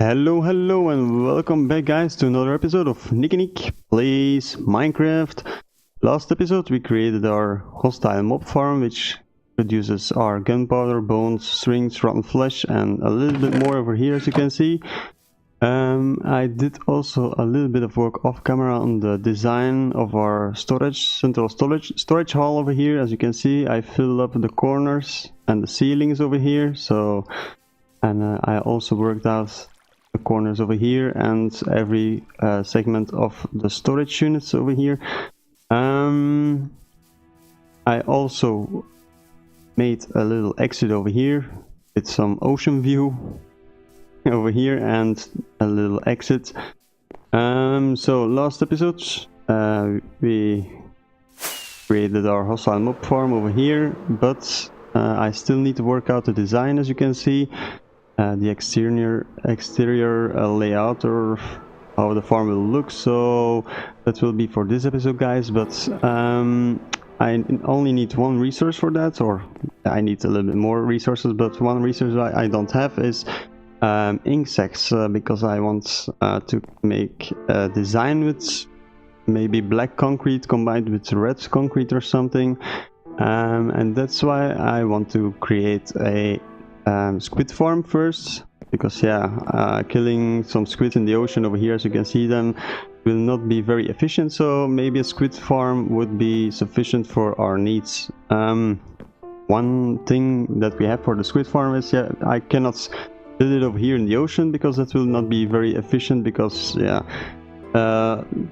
Hello and welcome back guys to another episode of NikkiNick Plays Minecraft. Last episode we created our hostile mob farm, which produces our gunpowder, bones, strings, rotten flesh and a little bit more over here, as you can see. I did also a little bit of work off camera on the design of our central storage hall over here. As you can see, I filled up the corners and the ceilings over here, and I also worked out the corners over here and every segment of the storage units over here. I also made a little exit over here with some ocean view over here and a little exit. So last episode we created our hostile mob farm over here, but I still need to work out the design, as you can see. The exterior layout, or how the farm will look, so that will be for this episode guys. But I only need one resource for that, or I need a little bit more resources, but one resource I don't have is ink sacs, because I want to make a design with maybe black concrete combined with red concrete or something, and that's why I want to create a squid farm first, because killing some squids in the ocean over here, as you can see them, will not be very efficient, so maybe a squid farm would be sufficient for our needs. One thing that we have for the squid farm is I cannot build it over here in the ocean, because that will not be very efficient, because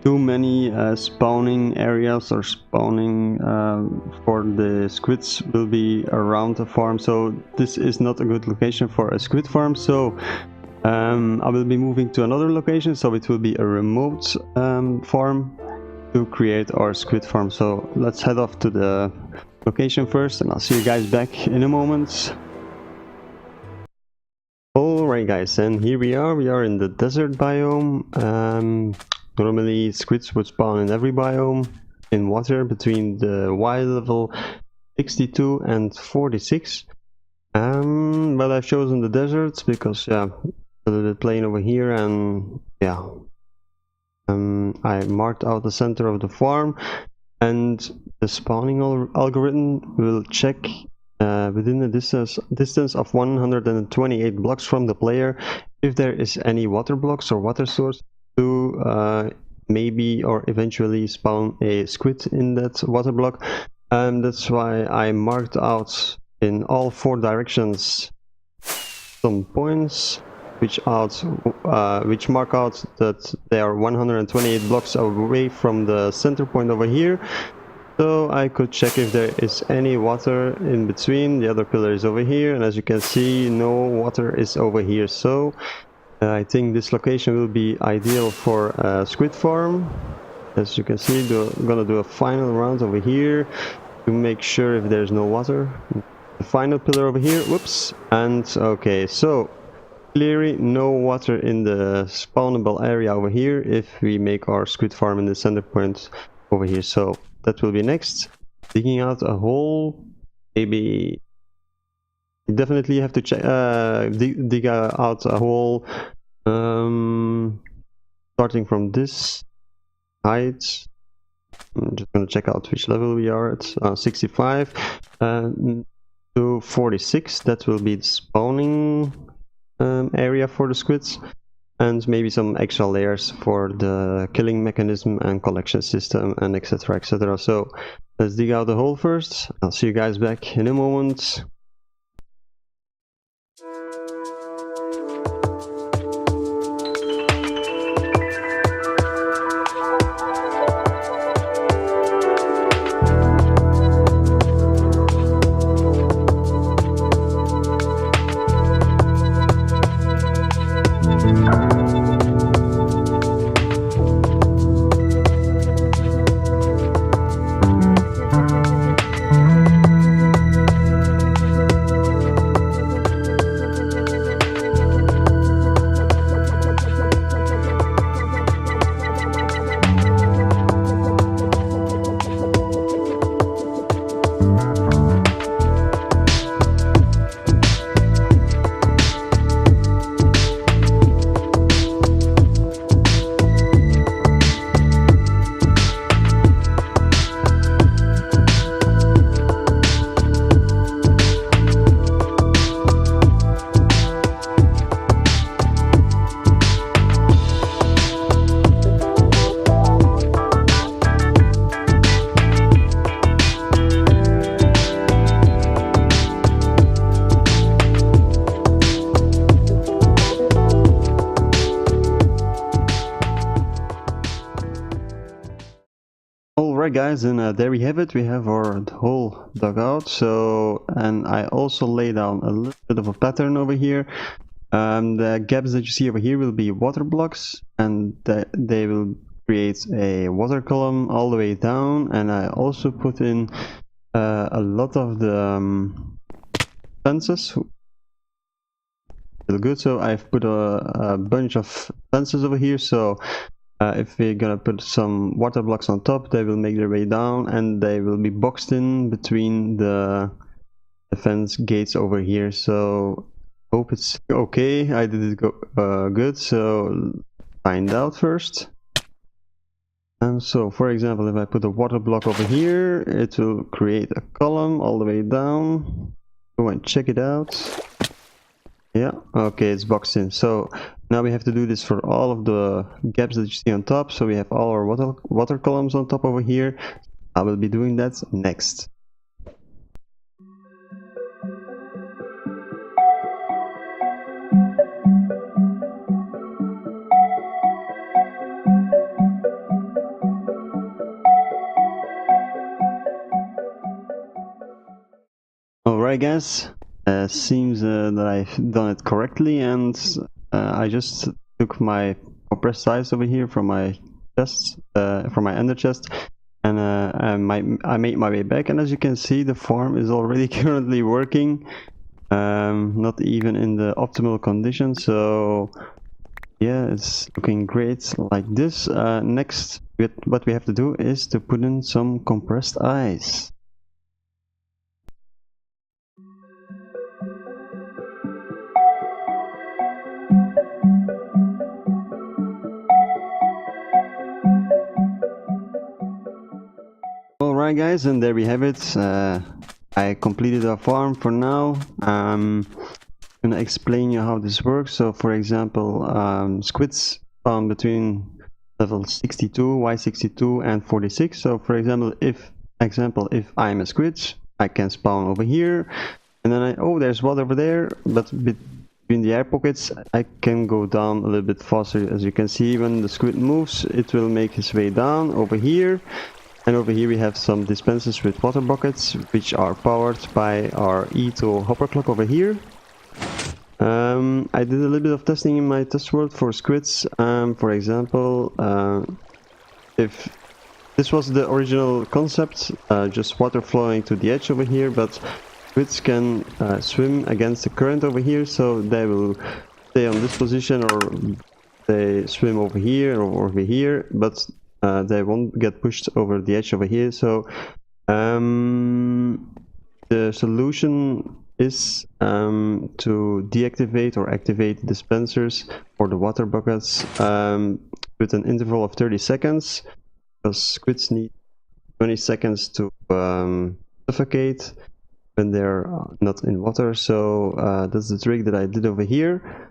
too many spawning areas or spawning for the squids will be around the farm, so this is not a good location for a squid farm. So I will be moving to another location, so it will be a remote farm to create our squid farm. So let's head off to the location first, and I'll see you guys back in a moment. Alright guys, and here we are in the desert biome. Normally squids would spawn in every biome in water between the Y level 62 and 46. But I've chosen the deserts because a little bit plain over here, and I marked out the center of the farm, and the spawning algorithm will check within a distance of 128 blocks from the player if there is any water blocks or water source to maybe or eventually spawn a squid in that water block. And that's why I marked out in all 4 directions some points which mark out that they are 128 blocks away from the center point over here. So I could check if there is any water in between. The other pillar is over here, and as you can see, no water is over here. So I think this location will be ideal for a squid farm. As you can see, I'm gonna do a final round over here to make sure if there's no water. The final pillar over here, whoops, and okay, so clearly no water in the spawnable area over here if we make our squid farm in the center point over here. So that will be next. Digging out a hole, maybe you definitely have to check, dig out a hole starting from this height. I'm just going to check out which level we are at. 65 to 46. That will be the spawning area for the squids, and maybe some extra layers for the killing mechanism and collection system, and etc, etc. So let's dig out the hole first. I'll see you guys back in a moment. Alright guys, and there we have it. We have our whole dugout. So, and I also lay down a little bit of a pattern over here. The gaps that you see over here will be water blocks, and they will create a water column all the way down. And I also put in a lot of the fences. Feel good. So I've put a bunch of fences over here. So if we're gonna put some water blocks on top, they will make their way down, and they will be boxed in between the fence gates over here. So hope it's okay. I did it good. So find out first. So for example, if I put a water block over here, it will create a column all the way down. Go and check it out. Yeah, okay, it's boxed in. So now we have to do this for all of the gaps that you see on top. So we have all our water columns on top over here. I will be doing that next. Alright guys, seems that I've done it correctly, and I just took my compressed ice over here from my chest, from my ender chest, and I made my way back, and as you can see, the farm is already currently working, not even in the optimal condition. So yeah, it's looking great like this. Next, what we have to do is to put in some compressed ice. Alright guys, and there we have it. I completed our farm for now. I'm gonna explain you how this works. So for example, squids spawn between level 62, Y62 and 46. So for example, if I'm a squid, I can spawn over here, and then there's water over there, but between the air pockets I can go down a little bit faster. As you can see, when the squid moves, it will make his way down over here. And over here we have some dispensers with water buckets, which are powered by our E2 hopper clock over here. I did a little bit of testing in my test world for squids. For example, if this was the original concept, just water flowing to the edge over here, but squids can swim against the current over here, so they will stay on this position, or they swim over here or over here, but they won't get pushed over the edge over here. So the solution is to deactivate or activate dispensers or the water buckets with an interval of 30 seconds, because squids need 20 seconds to suffocate when they're not in water. So that's the trick that I did over here.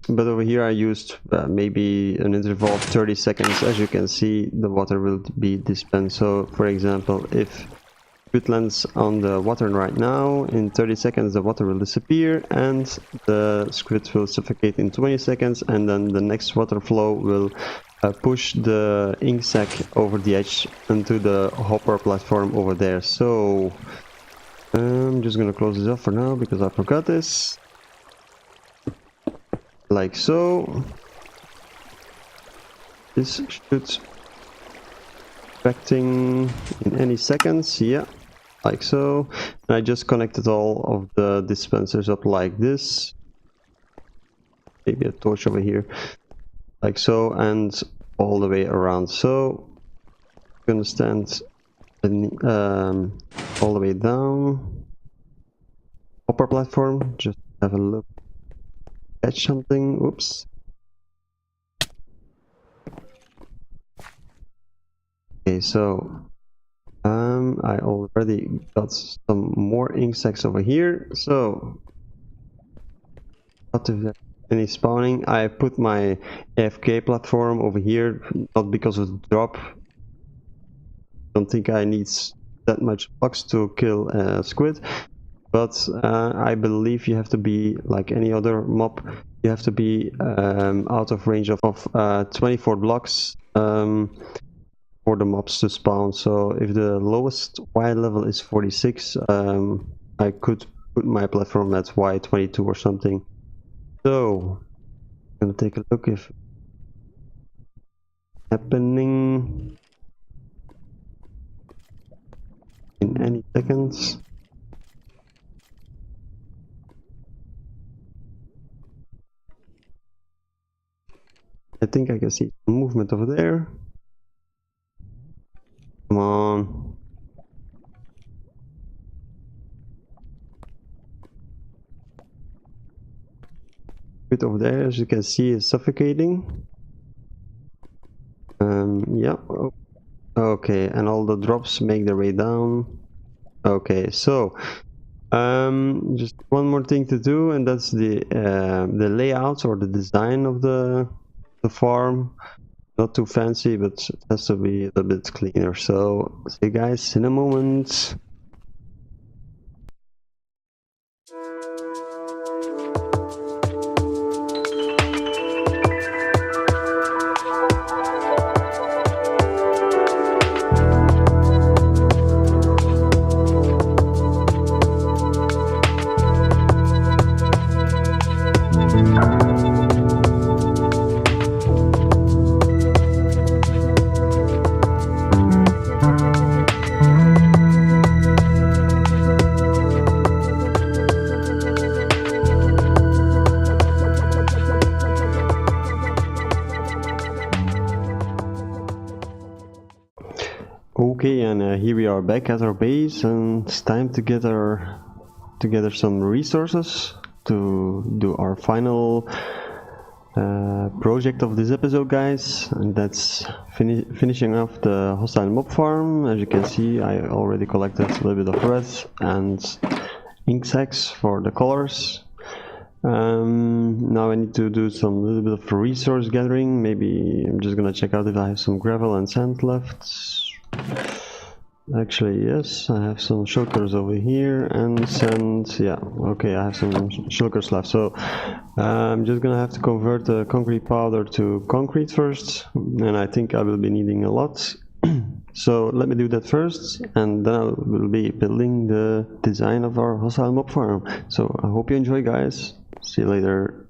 But over here I used maybe an interval of 30 seconds. As you can see, the water will be dispensed. So for example, if squid lands on the water right now, in 30 seconds the water will disappear and the squid will suffocate in 20 seconds, and then the next water flow will push the ink sac over the edge into the hopper platform over there. So I'm just gonna close this off for now because I forgot this. Like so. This should expecting in any seconds. Yeah, like so. And I just connected all of the dispensers up like this. Maybe a torch over here, like so, and all the way around. So I'm gonna stand all the way down upper platform. Just have a look. Catch something. Oops. Okay, so I already got some more ink sacs over here. So not to any spawning, I put my AFK platform over here, not because of the drop. Don't think I need that much blocks to kill a squid. But I believe you have to be like any other mob. You have to be out of range of 24 blocks for the mobs to spawn. So if the lowest Y level is 46, I could put my platform at Y22 or something. So I'm gonna take a look if it's happening in any seconds. I think I can see movement over there. Come on. Bit over there, as you can see, is suffocating. Yeah. Okay, and all the drops make their way down. Okay, so just one more thing to do, and that's the layout or the design of the farm. Not too fancy, but it has to be a bit cleaner. So see you guys in a moment. Okay, and here we are back at our base, and it's time to gather some resources to do our final project of this episode, guys, and that's finishing off the hostile mob farm. As you can see, I already collected a little bit of red and ink sacs for the colors. Now I need to do some little bit of resource gathering. Maybe I'm just gonna check out if I have some gravel and sand left. Actually, yes, I have some shulkers over here and sand. Yeah, okay, I have some shulkers left. So I'm just gonna have to convert the concrete powder to concrete first, and I think I will be needing a lot. So let me do that first, and then I will be building the design of our hostile mob farm. So I hope you enjoy, guys. See you later.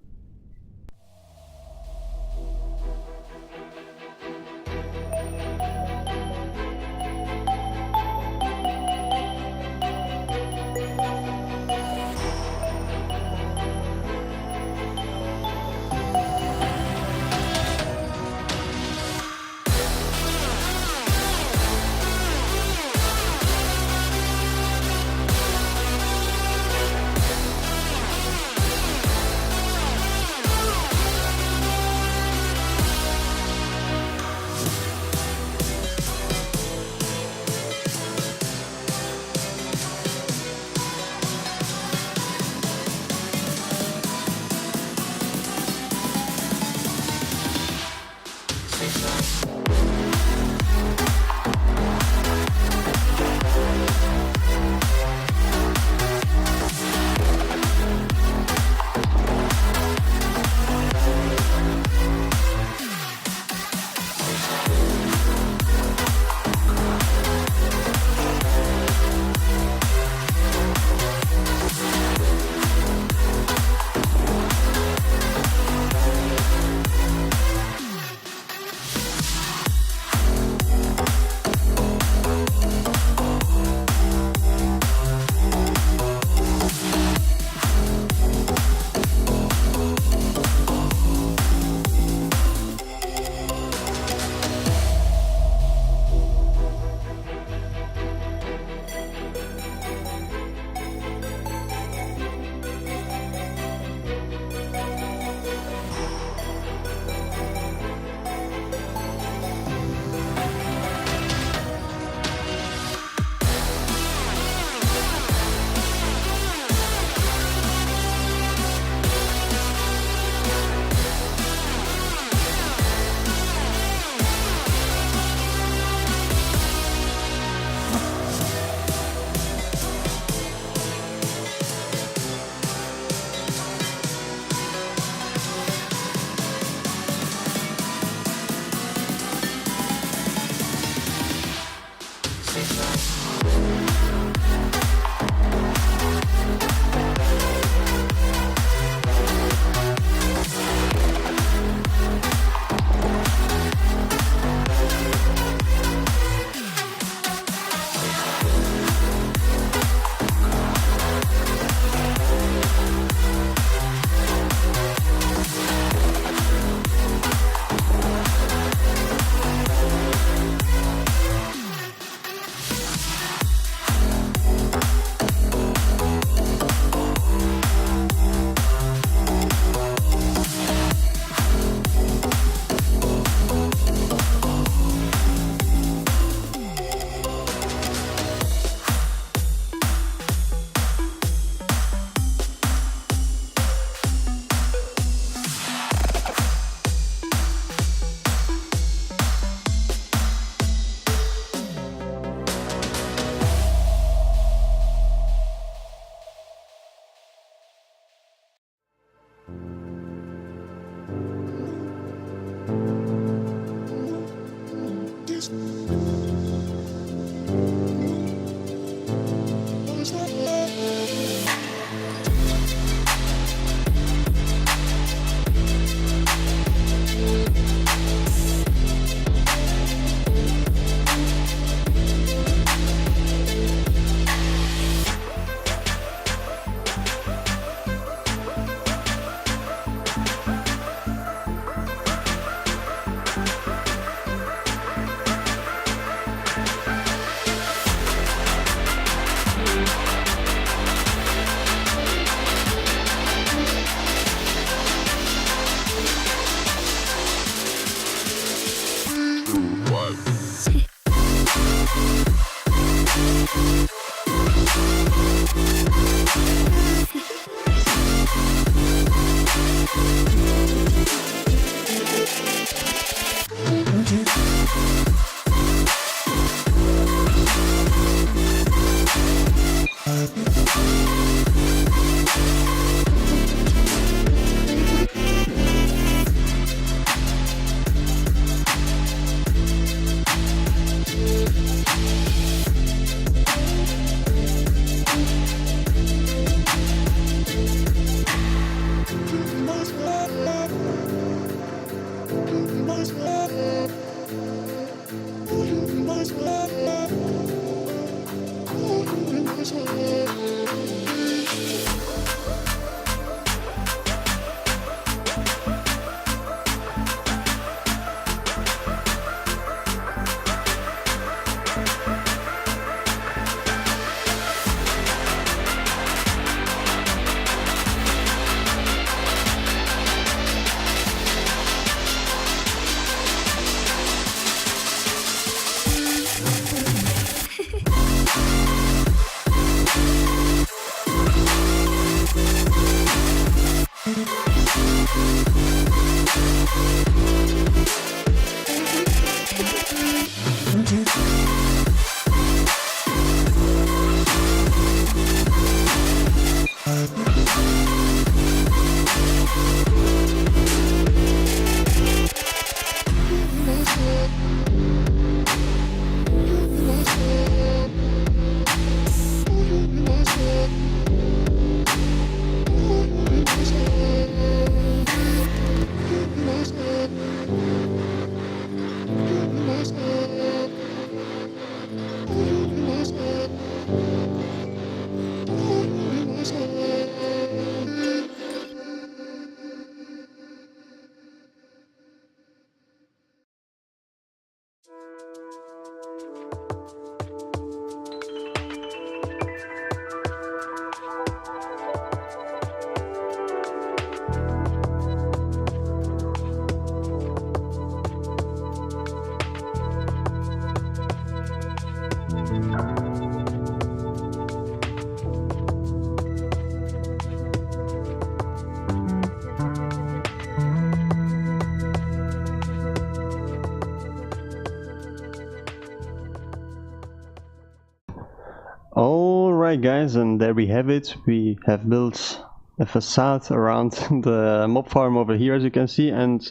Alright guys, and there we have it. We have built a facade around the mob farm over here, as you can see, and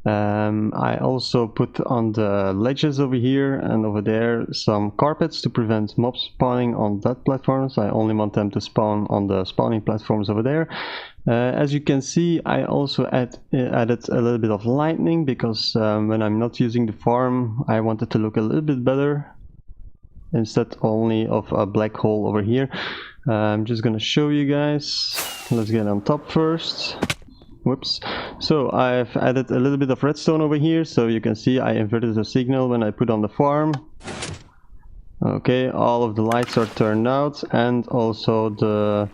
I also put on the ledges over here and over there some carpets to prevent mobs spawning on that platforms. I only want them to spawn on the spawning platforms over there. As you can see, I also added a little bit of lightning because when I'm not using the farm, I wanted to look a little bit better instead only of a black hole over here. I'm just gonna show you guys. Let's get on top first. Whoops. So I've added a little bit of redstone over here, so you can see I inverted the signal when I put on the farm. Okay, all of the lights are turned out, and also the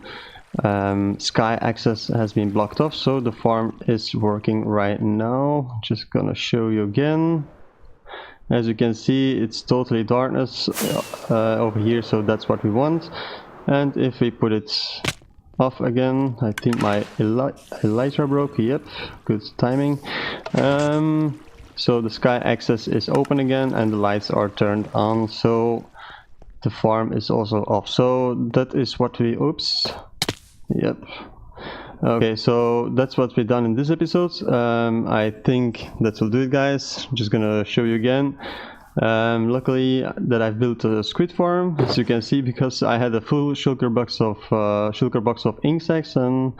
sky access has been blocked off, so the farm is working right now. Just gonna show you again. As you can see, it's totally darkness over here, so that's what we want. And if we put it off again, I think my elytra broke. Yep, good timing. So the sky access is open again and the lights are turned on, so the farm is also off. So that is what we yep. Okay, so that's what we've done in this episode. I think that will do it, guys. I'm just gonna show you again. Luckily that I've built a squid farm, as you can see, because I had a full shulker box of ink sacs, and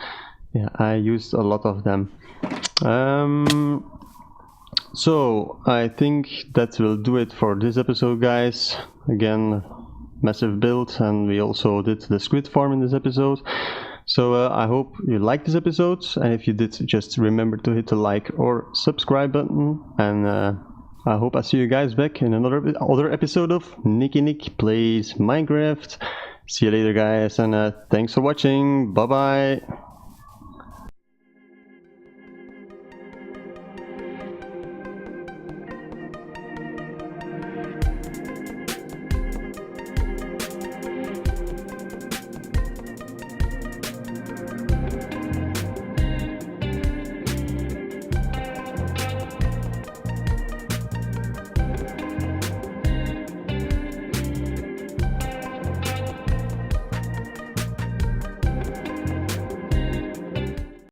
yeah, I used a lot of them. So I think that will do it for this episode, guys. Again, massive build, and we also did the squid farm in this episode. So I hope you liked this episode, and if you did, just remember to hit the like or subscribe button, and I hope I see you guys back in another episode of NikkiNick Plays Minecraft. See you later, guys, and thanks for watching. Bye bye.